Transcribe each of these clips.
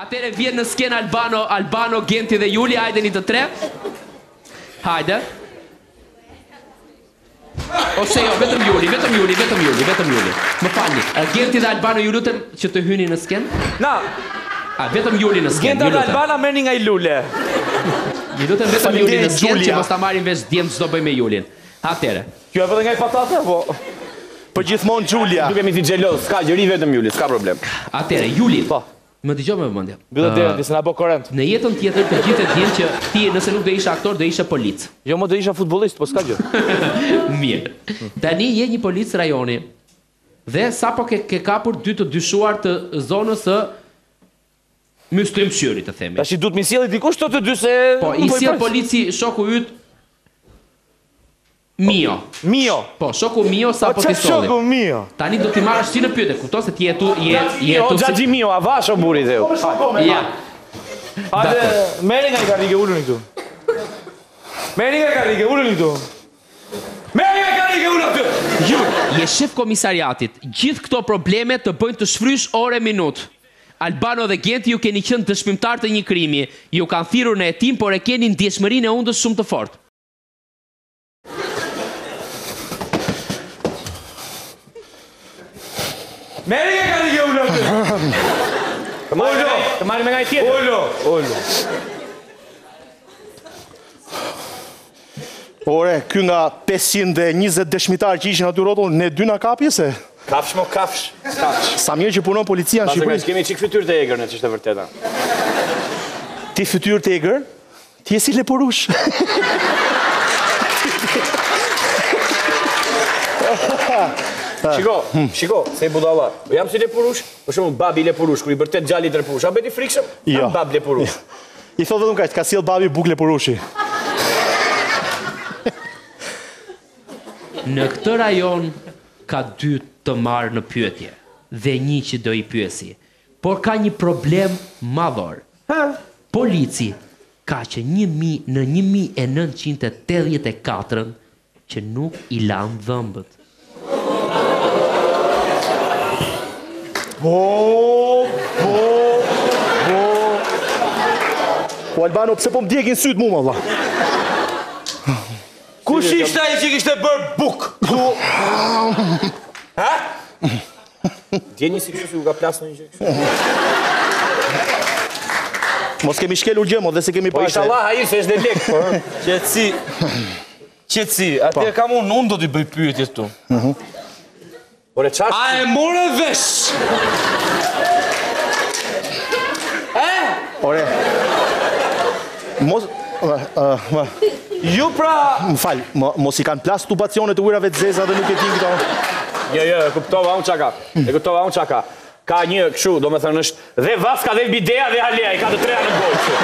Atere vjen në skenë Albano, Genti dhe Juli, hajde një të tre. Hajde. Ose jo, vetëm Juli. Më falni, Genti dhe Albano, ju lutem që të hyni në skenë. Na. Vetëm Juli në skenë, Genti dhe Albano merrni nga i lule. Ju lutem vetëm Juli në skenë që mos ta marrin vesh djemë çdo bëj me Julin. Atere. Kjo e vëtë nga i patate, po... Për gjithmonë Gjulia. Duke mi ti xheloz, s'ka gjëri vetëm Juli, s'ka problem. Atere, Juli. Po. Më dëgjoj me vëmendje. Mbyllë derën, ti se na bë korrent. Në jetën tjetër të gjithë e dinë që ti nëse nuk do isha aktor, do isha polic. Jo, më do isha futbollist, po s'ka gjë. Mirë. Tani je një polic rajoni. Dhe sapo ke kapur dy të dyshuar të zonës së Myslimshyrit, të themi. Tash i duhet mi sjelli dikush të dy se... Po, i sjell polici shoku yt Mio. Po, shoku Mio sapo ti solli. Shoku Mio. Tani do t'i marrësh ti në pyetje, kupton se ti je tu Xhaxhi Mio, a vash o burri theu. Ja. Hajde, merri nga i karrige, uluni këtu. Merri nga i karrige, uluni këtu. Merri nga i karrige, uluni këtu. Ju, je shef komisariatit. Gjithë këto probleme të bëjnë të shfrysh ore minut. Albano dhe Genti ju keni qenë dëshmimtar të një krimi. Ju kanë thirrur në hetim, por e keni ndjeshmërinë e undës shumë të fortë. Merri nga i karrige, uluni këtu. Të marri me nga i tjetër. Ullu. Ore, ky nga 520 dëshmitar që ishin aty rrotull, ne dy na kapi se? Kafsh mo, kafsh. Sa mirë që punon policia në Shqipëri. Pasë kemi çik fytyrë të egër në ç'është e vërteta. Ti fytyrë të egër? Ti je si leporush. Shiko, se i budalla. Jam si leporush, për shumë babi leporush, kur i bërtet gjalli të leporush. A beti frikshëm? Jam bab leporush. I thot vetëm kaq, ka sjell babi buk leporushi. Në këtë rajon ka dy të marrë në pyetje dhe një që do i pyesi. Por ka një problem madhor. Polici ka që në 1984 që nuk i lanë dhëmbët. Po Albano, pse po m'djekin sytë mu, më vlla? Kush ishte ai që kishte bërë buk? Ha? Djeni si kështu ka plasë në një gjë. Mos kemi shkelur gjë, mo, dhe se kemi Po pashe. inshallah ai se është në lek, po. Qetësi, atje kam unë do t'i bëj pyetje këtu. Ore çfarë? A e morë vesh? Ore. Mos Ju pra... Më fal, mos i kanë plas tubacionet të ujrave të zeza dhe nuk e din këto. Jo, e kuptova unë çaka. Ka një kështu, do me thënë është dhe Vaska dhe Bidea dhe Halea, i ka të treja në gojë kështu.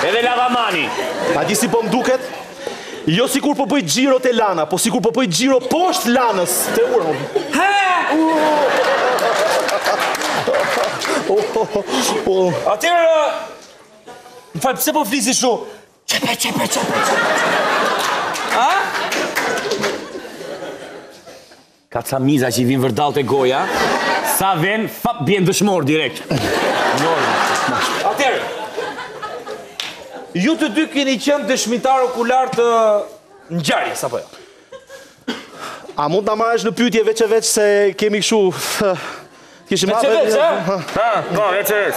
Edhe Lavamani. A di si po m'duket? Jo sikur po bëj xhiro te Lana, po sikur po bëj xhiro poshtë Lanës te ura. Atëherë, më falë, pse po flisi shu? Qepe. A? Ka ca miza që i vinë vërdall të goja, sa ven, fap, bjen dëshmor direkt. Atëherë, ju të dy keni qenë dëshmitar okular të ngjarjes, apo jo? A mund ta marrësh në pyetje veç e veç se kemi kështu kishim veç e veç, ha? Po, veç e veç.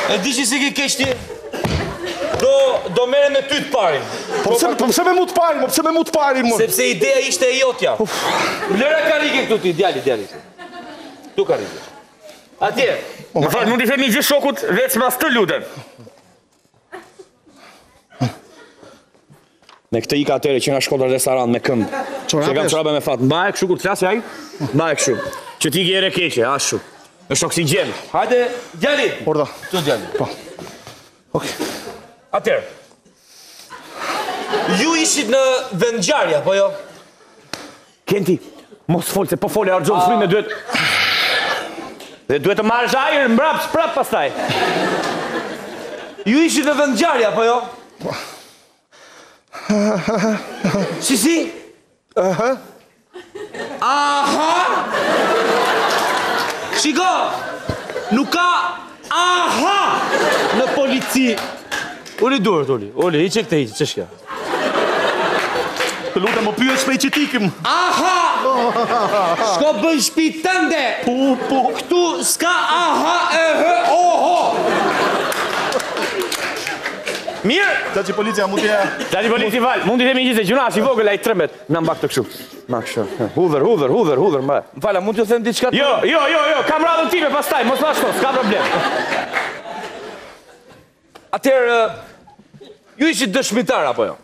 E di që si ke keqti, do mere me ty të parin. Po pse me mu të parin, pse me mu të parin, mo? Sepse ideja ishte e jotja. Lëra karike këtu ti, djali. Tu karike. Atje. Më falë, mund t'i themi gjithë shokut veç mas të lutem. Me këtë ika atere që nga shkolla restoran me këmbë. Se kam çorape me fat. Mbaje kështu kur t'flasë aj? Mbaje kështu. Që ti gjere keqe, ashtu. Është oksigen. Hajde, djali. Orda. Tu djali. Po. Okej. Atëherë. Ju ishit në vendngjarje, po jo? Kenti, mos folë, se po folë e argjon fryme duhet... Dhe duhet të marrësh ajër mbrap, sprap pastaj. Ju ishit në vendngjarje, po jo? Si? Aha! Shiko! Nuk ka aha në polici. Uli durët, Uli, i që këte i që shkja. Të lutem më pyet shpejt që tikim. Aha! Shko bëj shpi tënde! Këtu s'ka aha e hë oho! Mirë! Qaci policia mund t'je... Qaci polici val, mund t'i themi gjithë se gjuna, si vogël a i 13. Na mbak të kështu. Na kështu. Hudher, mba. Fala, mund t'ju them diçka të... Jo, kam radhën time pastaj, mos ma shto, s'ka problem. Atëherë, ju ishit dëshmitar apo jo?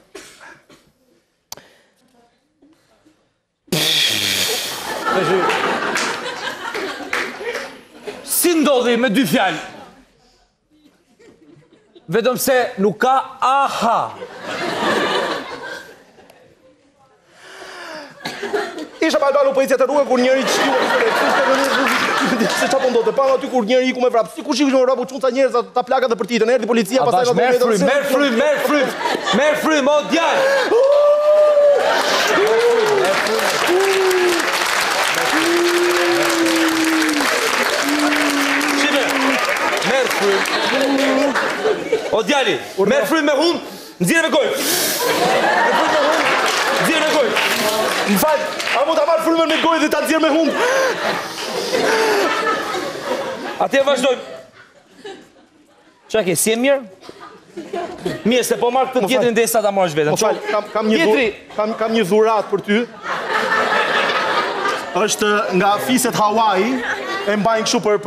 Si ndodhi me dy fjalë? Vetëm se nuk ka aha. Isha pa dalë policia të rrugë kur njëri se çfarë po ndodhte, pa aty kur njëri iku me vrap. Si kush iku me vrap, çunca njerëz ta plakat dhe përtitën, erdhi policia pastaj na merr frymë, o djalë. Merr frymë. O djali, merr frymë me hund, nxjerrë me gojë. Nxjerrë me gojë. M'fal, a mund ta marr frymën me gojë dhe ta nxjerr me hund? Atje vazhdojmë. Qa ke, si e mirë? Mirë, se po marrë këtë tjetrin dhe sa ta marrësh vetën. Kam një dhurat për ty. Është nga fiset Hawaii, e mbajnë kështu për...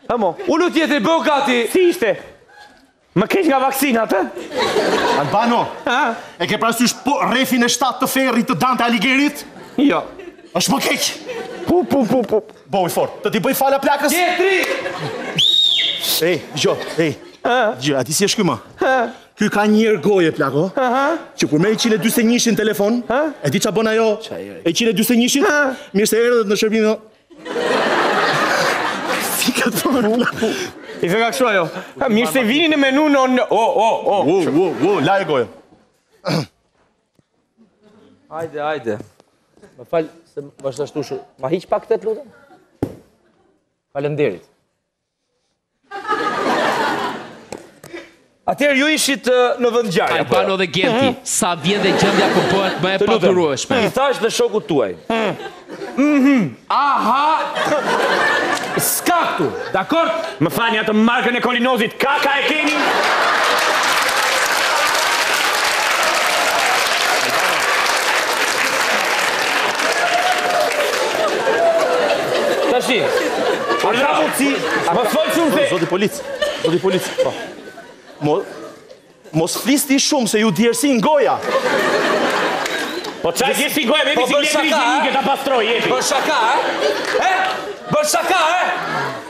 Hamo, ullu tjetri, bëu gati. Si ishte? Më keq nga vaksinat, e? Albano, e ke parasysh rrefin e 7 të ferrit të Dante Alighirit? Jo. Është më keq. Bo i fort, të t'i bëj fala plakës? Tjetri! Gjë, ati si e shky ma? Ky ka një goje plako, që kur me 141 në telefon, e di qa bon ajo, e 141, mirë se erdhët në shërbimin... Si ka të përë plako? I fe ka kështu ajo. Mirë se vini në menu në... La e goje. Hajde. Më falë, se vazhdashtu shumë. Ma hiq pak këtë të lutëm? Falenderit. Atëherë ju ishit në vendngjarje. Albano dhe Genti, sa vjen dhe gjendja ku bëhet më e padurueshme. I thash dhe shokut tuaj. Aha! S'ka këtu, dakord? Më fani atë markën e kolinozit, kaka e keni? Tashi, a ka mundësi, mos folë shumë se... Zoti polic, po. Mos flisti shumë se ju djersin goja. Po qaj djersin goja, me bicikletri higjienike ta pastroj, jepi. Bër shaka, Bër shaka,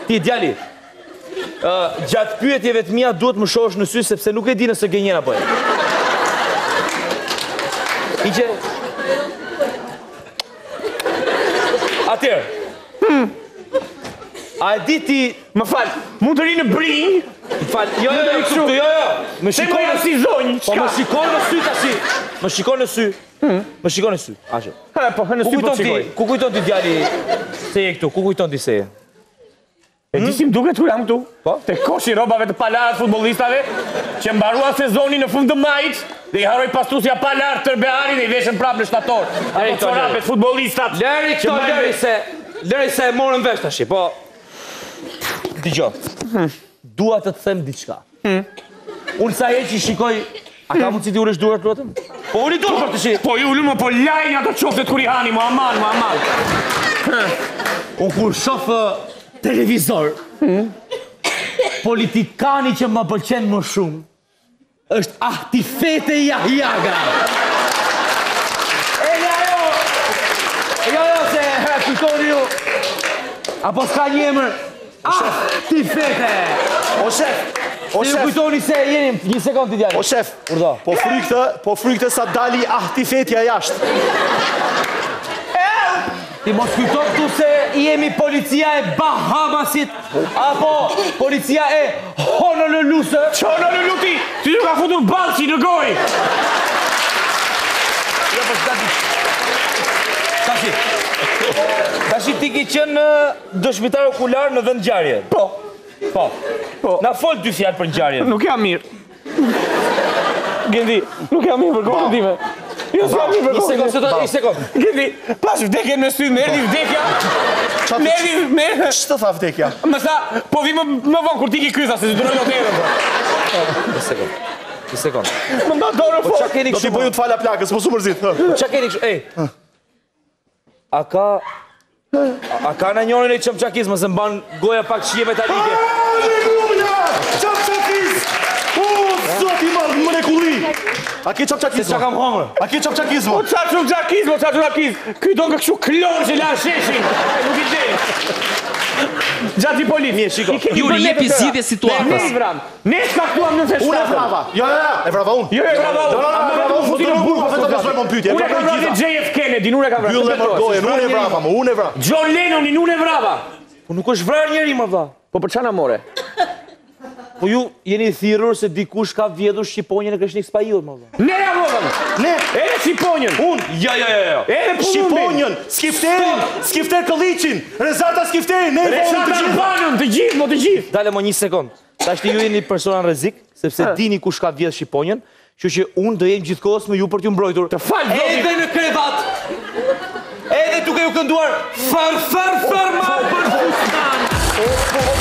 Ti, djali, gjatë pyetjeve të mia duhet më shohësh në sy, sepse nuk e di nëse gënjen apo jo. Iqe... Atëherë, a e di ti... Më falë, mund të ri në brinj? Më falë, jo. Më shikon në si zonjë, qka? Po më shikon në sy tashi. Më shikon në sy. Ashe. Po, në sy po të shikoj. Ku kujton ti djali se je këtu? Ku kujton ti se je? E di si më duket ku jam këtu? Po? Te koshi robave të palarat futbolistave, që mbarua sezoni në fund të majt, dhe i haroj pastusja palar tërbeari dhe i veshën prap në shtator. Apo çorapet futbollistat. Lëri se e morën vesh tashi, po... Dgjoj. Dua të të them diçka. Unë sa herë që shikoj, a ka mundësi ti ulesh duart lutem? Po uli duart për të shi. Po ju ulën më po lajnë ato qoftet kur i hani, mu aman. Unë kur shof televizor, politikani që më pëlqen më shumë është Ahtifete Jahjaga. Jo, se kujtoni ju. Apo s'ka një emër? Ahtifete! O shef! Ju kujtoni se jeni një sekund të djali. O shef, po frykte sa dali Ahtifetja jashtë. Ti mos kujton këtu se jemi policia e Bahamasit, apo policia e Honolulu's. Honolulu ti! Ti ju ka futur balqi në gojë! ti ki qenë dëshmitar okular në vend ngjarje. Po. Na fol 2 fjalë për ngjarjen. Nuk jam mirë. Gendi, nuk jam mirë për kohën time. Jo s'jam mirë për kohën time. Një sekond. Gendi, pas vdekjen me sy, më erdhi vdekja. Ç'të tha vdekja? Më tha, po vi më vonë kur ti ki kryza se ti do në loterën. Një sekond. Më nda dorë Po fort. ç'a keni Do t'i kështu? bëju të fala plakës, mos u mërzit. Ç'a keni kështu? Ej. A ka në njërin e çamçakizmë se mban goja pak shije metalike. Aleluja! Çapçakiz! O, zoti madh, molekulli! A ke çapçakizëm? Se çka kam hongër? A ke çapçakizëm? O qa çunakiz. Ky do nga kështu klon që la sheshin. Nuk i del. Gjati polit. Mirë, shiko. Juri, jepi zgjidhje situatës. Ne vram. Ne skaktuam në feshtë. Unë e vrava. Jo, e vrava unë. Jo, e vrava unë. E vrava unë, futi në burë, vetëm të zojmë pyetje. Unë e kam vrarë JF Kennedy, unë e kam vrarë. Byllë e mërgojen, unë e vrava, më, unë e vrava. John Lennonin, unë e vrava. Po nuk është vrarë njeri më vlla. Po për çana more? Po ju jeni thirrur se dikush ka vjedhur shqiponjën e Kreshnik Spajillit më vlla. Ne ja vodhëm. Ne, Edhe Shqiponjën. unë, Jo. Edhe Pulumbin. Shqiponjën, Skifter Kolliqin, Rezata Skifterin, ne i vonë të Reshata gjithë. Albanën, të gjithë. Dale më 1 sekond. Tash ti ju jeni persona rrezik, sepse dini kush ka vjedh shqiponjën, kështu që unë do jem gjithkohës me ju për t'ju mbrojtur. Të fal zoti. Edhe në krevat. Edhe duke ju kënduar far ma për fustan.